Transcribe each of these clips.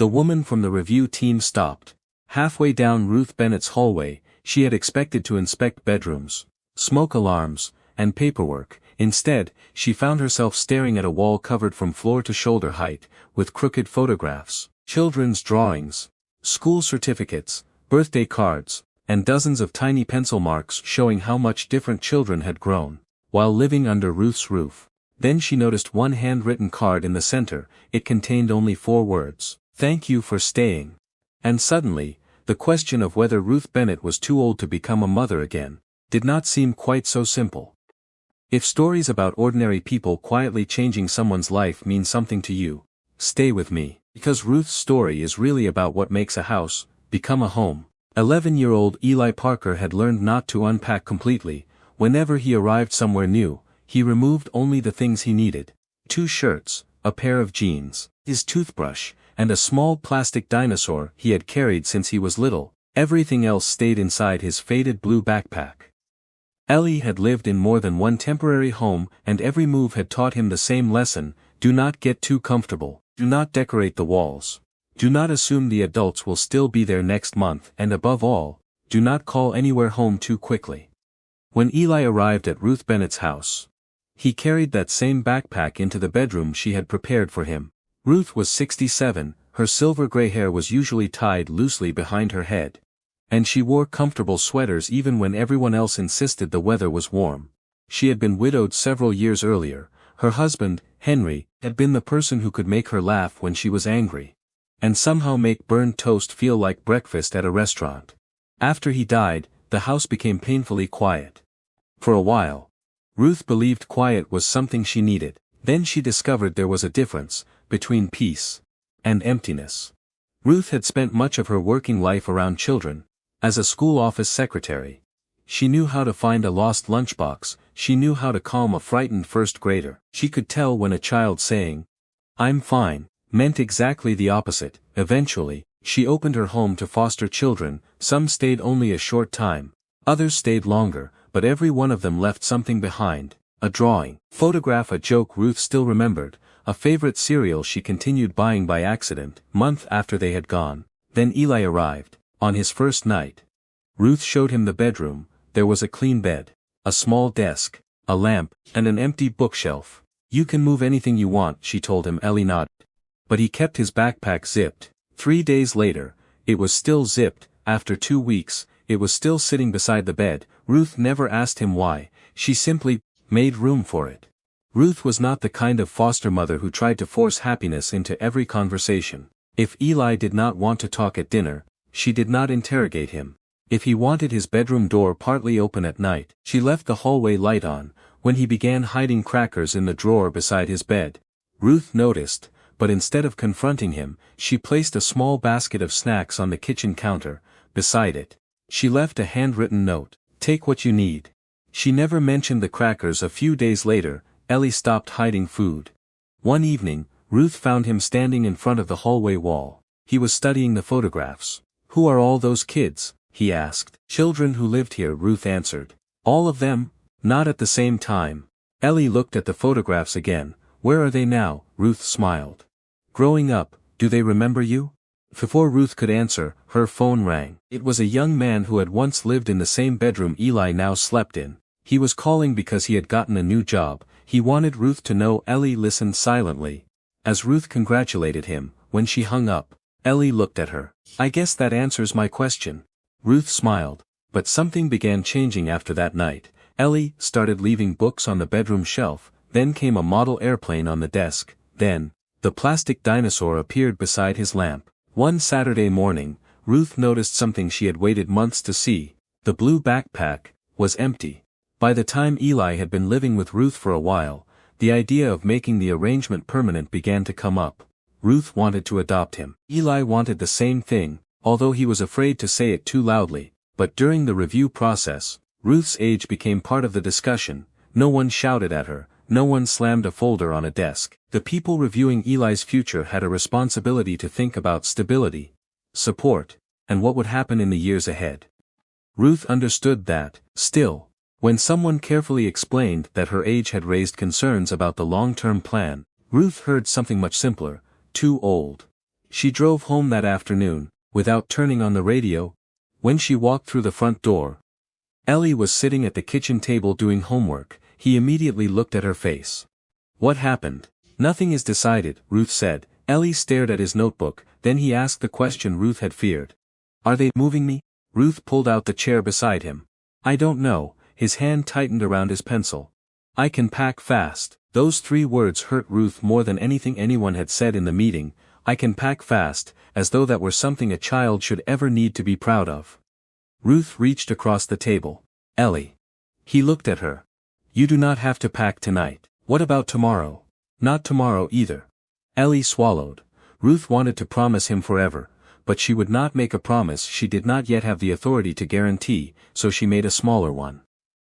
The woman from the review team stopped. Halfway down Ruth Bennett's hallway, she had expected to inspect bedrooms, smoke alarms, and paperwork. Instead, she found herself staring at a wall covered from floor to shoulder height, with crooked photographs, children's drawings, school certificates, birthday cards, and dozens of tiny pencil marks showing how much different children had grown, while living under Ruth's roof. Then she noticed one handwritten card in the center. It contained only 4 words, "Thank you for staying." And suddenly, the question of whether Ruth Bennett was too old to become a mother again, did not seem quite so simple. If stories about ordinary people quietly changing someone's life mean something to you, stay with me, because Ruth's story is really about what makes a house become a home. 11-year-old Eli Parker had learned not to unpack completely. Whenever he arrived somewhere new, he removed only the things he needed: 2 shirts, a pair of jeans, his toothbrush, and a small plastic dinosaur he had carried since he was little. Everything else stayed inside his faded blue backpack. Eli had lived in more than one temporary home, and every move had taught him the same lesson: do not get too comfortable, do not decorate the walls, do not assume the adults will still be there next month, and above all, do not call anywhere home too quickly. When Eli arrived at Ruth Bennett's house, he carried that same backpack into the bedroom she had prepared for him. Ruth was 67, her silver gray hair was usually tied loosely behind her head, and she wore comfortable sweaters even when everyone else insisted the weather was warm. She had been widowed several years earlier. Her husband, Henry, had been the person who could make her laugh when she was angry, and somehow make burned toast feel like breakfast at a restaurant. After he died, the house became painfully quiet. For a while, Ruth believed quiet was something she needed. Then she discovered there was a difference between peace and emptiness. Ruth had spent much of her working life around children. As a school office secretary, she knew how to find a lost lunchbox. She knew how to calm a frightened first grader. She could tell when a child saying, "I'm fine," meant exactly the opposite. Eventually, she opened her home to foster children. Some stayed only a short time, others stayed longer, but every one of them left something behind: a drawing, photograph, a joke Ruth still remembered, a favorite cereal she continued buying by accident. Months after they had gone, then Eli arrived. On his first night, Ruth showed him the bedroom. There was a clean bed, a small desk, a lamp, and an empty bookshelf. "You can move anything you want," she told him. Eli nodded. But he kept his backpack zipped. 3 days later, it was still zipped. After 2 weeks, it was still sitting beside the bed. Ruth never asked him why. She simply made room for it. Ruth was not the kind of foster mother who tried to force happiness into every conversation. If Eli did not want to talk at dinner, she did not interrogate him. If he wanted his bedroom door partly open at night, she left the hallway light on. When he began hiding crackers in the drawer beside his bed, Ruth noticed, but instead of confronting him, she placed a small basket of snacks on the kitchen counter. Beside it, she left a handwritten note: "Take what you need." She never mentioned the crackers. A few days later, Eli stopped hiding food. One evening, Ruth found him standing in front of the hallway wall. He was studying the photographs. "Who are all those kids?" he asked. "Children who lived here," Ruth answered. "All of them?" "Not at the same time." Eli looked at the photographs again. "Where are they now?" Ruth smiled. "Growing up, do they remember you?" Before Ruth could answer, her phone rang. It was a young man who had once lived in the same bedroom Eli now slept in. He was calling because he had gotten a new job. He wanted Ruth to know. Eli listened silently as Ruth congratulated him. When she hung up, Eli looked at her. "I guess that answers my question." Ruth smiled, but something began changing after that night. Eli started leaving books on the bedroom shelf. Then came a model airplane on the desk. Then, the plastic dinosaur appeared beside his lamp. One Saturday morning, Ruth noticed something she had waited months to see. The blue backpack was empty. By the time Eli had been living with Ruth for a while, the idea of making the arrangement permanent began to come up. Ruth wanted to adopt him. Eli wanted the same thing, although he was afraid to say it too loudly. But during the review process, Ruth's age became part of the discussion. No one shouted at her. No one slammed a folder on a desk. The people reviewing Eli's future had a responsibility to think about stability, support, and what would happen in the years ahead. Ruth understood that. Still, when someone carefully explained that her age had raised concerns about the long-term plan, Ruth heard something much simpler: too old. She drove home that afternoon, without turning on the radio. When she walked through the front door, Ellie was sitting at the kitchen table doing homework. He immediately looked at her face. "What happened?" "Nothing is decided," Ruth said. Ellie stared at his notebook, then he asked the question Ruth had feared. "Are they moving me?" Ruth pulled out the chair beside him. "I don't know." His hand tightened around his pencil. "I can pack fast." Those 3 words hurt Ruth more than anything anyone had said in the meeting. I can pack fast, as though that were something a child should ever need to be proud of. Ruth reached across the table. "Ellie." He looked at her. "You do not have to pack tonight. What about tomorrow?" "Not tomorrow either." Ellie swallowed. Ruth wanted to promise him forever, but she would not make a promise she did not yet have the authority to guarantee, so she made a smaller one.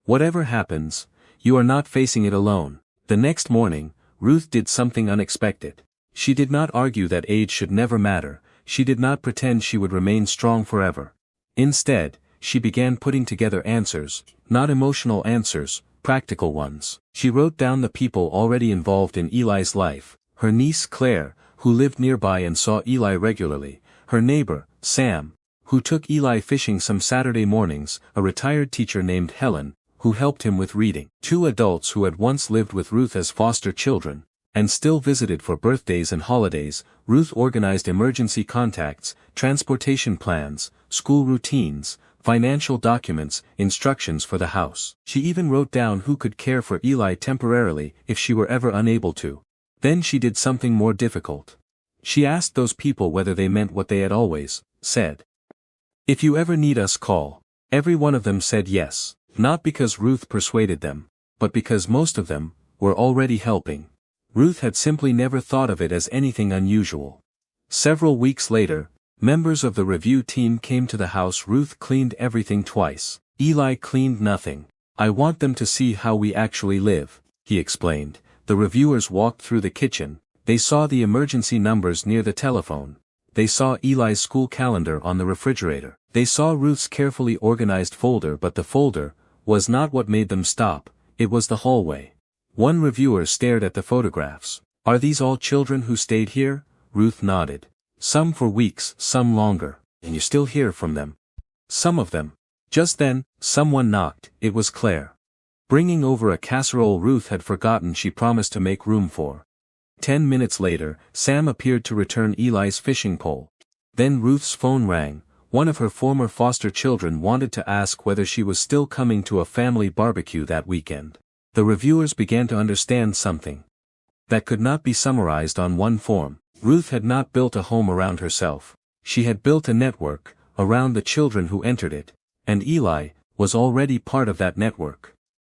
"Whatever happens, you are not facing it alone." The next morning, Ruth did something unexpected. She did not argue that age should never matter, she did not pretend she would remain strong forever. Instead, she began putting together answers, not emotional answers, practical ones. She wrote down the people already involved in Eli's life: her niece Claire, who lived nearby and saw Eli regularly; her neighbor, Sam, who took Eli fishing some Saturday mornings; a retired teacher named Helen, who helped him with reading; 2 adults who had once lived with Ruth as foster children, and still visited for birthdays and holidays. Ruth organized emergency contacts, transportation plans, school routines, financial documents, instructions for the house. She even wrote down who could care for Eli temporarily if she were ever unable to. Then she did something more difficult. She asked those people whether they meant what they had always said. "If you ever need us, call." Every one of them said yes, not because Ruth persuaded them, but because most of them were already helping. Ruth had simply never thought of it as anything unusual. Several weeks later, members of the review team came to the house. Ruth cleaned everything twice. Eli cleaned nothing. "I want them to see how we actually live," he explained. The reviewers walked through the kitchen. They saw the emergency numbers near the telephone. They saw Eli's school calendar on the refrigerator. They saw Ruth's carefully organized folder, but the folder was not what made them stop, it was the hallway. One reviewer stared at the photographs. "Are these all children who stayed here?" Ruth nodded. "Some for weeks, some longer. And you still hear from them?" "Some of them." Just then, someone knocked. It was Claire. Bringing over a casserole Ruth had forgotten she promised to make room for. 10 minutes later, Sam appeared to return Eli's fishing pole. Then Ruth's phone rang. One of her former foster children wanted to ask whether she was still coming to a family barbecue that weekend. The reviewers began to understand something that could not be summarized on one form. Ruth had not built a home around herself. She had built a network around the children who entered it, and Eli was already part of that network.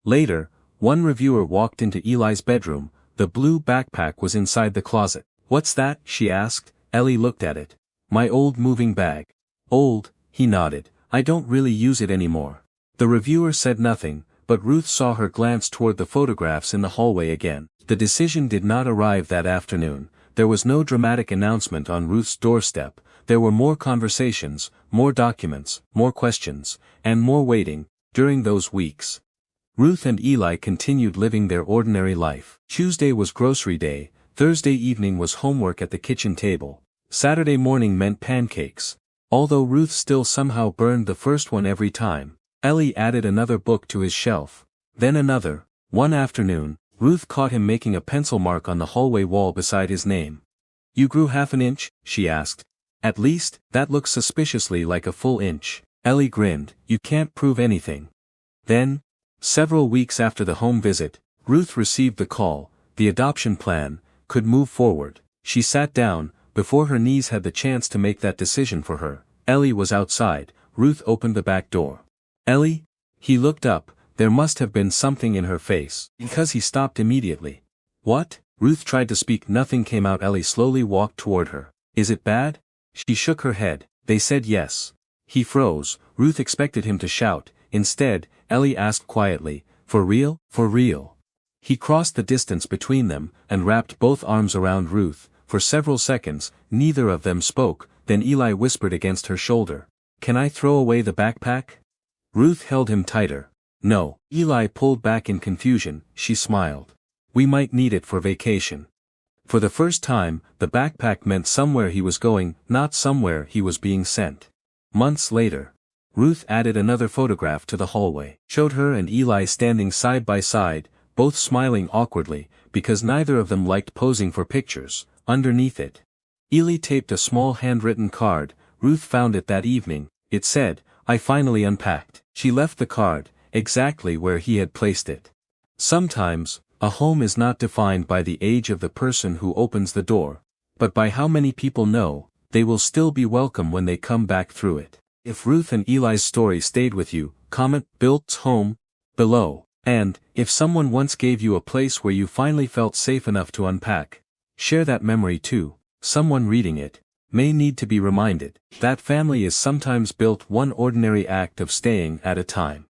Later, one reviewer walked into Eli's bedroom. The blue backpack was inside the closet. "What's that?" she asked. Ellie looked at it. "My old moving bag." "Old?" he nodded. "I don't really use it anymore." The reviewer said nothing, but Ruth saw her glance toward the photographs in the hallway again. The decision did not arrive that afternoon. There was no dramatic announcement on Ruth's doorstep. There were more conversations, more documents, more questions, and more waiting. During those weeks, Ruth and Eli continued living their ordinary life. Tuesday was grocery day, Thursday evening was homework at the kitchen table, Saturday morning meant pancakes. Although Ruth still somehow burned the first one every time, Ellie added another book to his shelf. Then another. One afternoon, Ruth caught him making a pencil mark on the hallway wall beside his name. "You grew half an inch?" she asked. "At least, that looks suspiciously like a full inch." Ellie grinned. "You can't prove anything." Then, several weeks after the home visit, Ruth received the call. The adoption plan could move forward. She sat down, before her knees had the chance to make that decision for her. Ellie was outside. Ruth opened the back door. "Ellie?" He looked up. There must have been something in her face, because he stopped immediately. "What?" Ruth tried to speak. Nothing came out. Ellie slowly walked toward her. "Is it bad?" She shook her head. "They said yes." He froze. Ruth expected him to shout. Instead, Ellie asked quietly, "For real?" "For real." He crossed the distance between them, and wrapped both arms around Ruth. For several seconds, neither of them spoke. Then Eli whispered against her shoulder, "Can I throw away the backpack?" Ruth held him tighter. "No." Eli pulled back in confusion. She smiled. "We might need it for vacation." For the first time, the backpack meant somewhere he was going, not somewhere he was being sent. Months later, Ruth added another photograph to the hallway, showed her and Eli standing side by side, both smiling awkwardly, because neither of them liked posing for pictures. Underneath it, Eli taped a small handwritten card. Ruth found it that evening. It said, "I finally unpacked." She left the card, exactly where he had placed it. Sometimes, a home is not defined by the age of the person who opens the door, but by how many people know they will still be welcome when they come back through it. If Ruth and Eli's story stayed with you, comment "Built home" below. And, if someone once gave you a place where you finally felt safe enough to unpack, share that memory too. Someone reading it may need to be reminded that family is sometimes built one ordinary act of staying at a time.